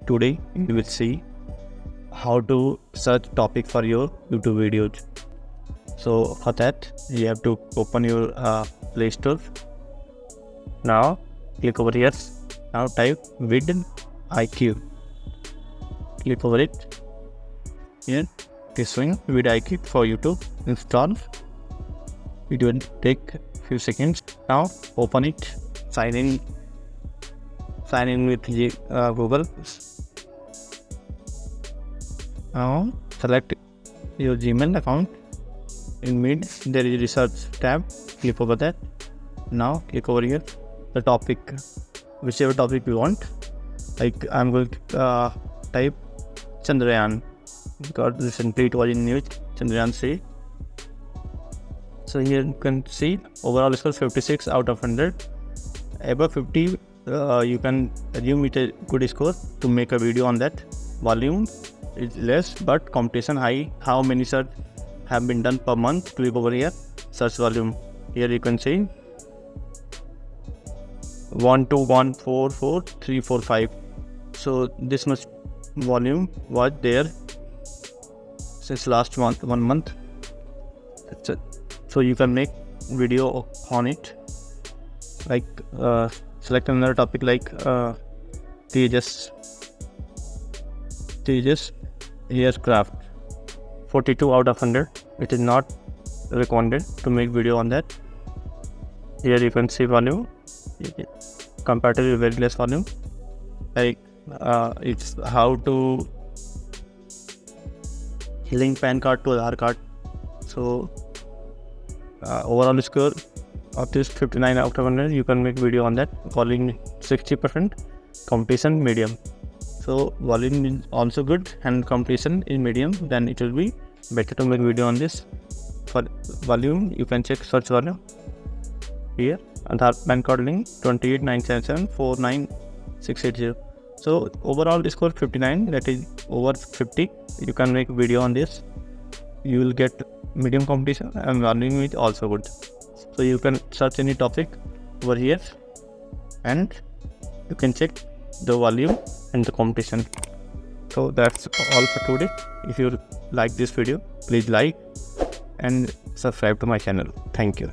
Today you will see how to search topic for your YouTube videos. So for that you have to open your Play Store. Now click over here. Now type vidIQ. Click over it. Here it is showing vidIQ for you to install. It will take few seconds. Now open it. Sign in with Google. Now select your Gmail account. In mid there is research tab. Click over that. Now click over here the topic, whichever topic you want. Like I'm going to type Chandrayaan because recently it was in news, Chandrayaan 3. So here you can see overall score 56 out of 100. Above 50 you can assume it a good score to make a video on that. Volume is less but competition high. How many search have been done per month? Click over here, search volume. Here you can see 1, 2, 1, 4, 4, 3, 4, 5. So this much volume was there since last month, 1 month. That's it. So you can make video on it. Like select another topic like Tejas aircraft. 42 out of 100. It is not recommended to make video on that. Here you can see volume. Comparatively very less volume. Like it's how to link PAN card to Aadhaar card. So overall score of this 59 out of 100. You can make video on that. Volume 60%. Competition medium. So volume is also good and competition is medium. Then it will be better to make video on this. For volume you can check search volume. Here Aadhaar PAN card link 28,977,49680. So overall score 59, that is over 50. You can make video on this. You will get medium competition and volume is also good. So you can search any topic over here and you can check the volume and the competition. So that's all for today. If you like this video, please like and subscribe to my channel. Thank you.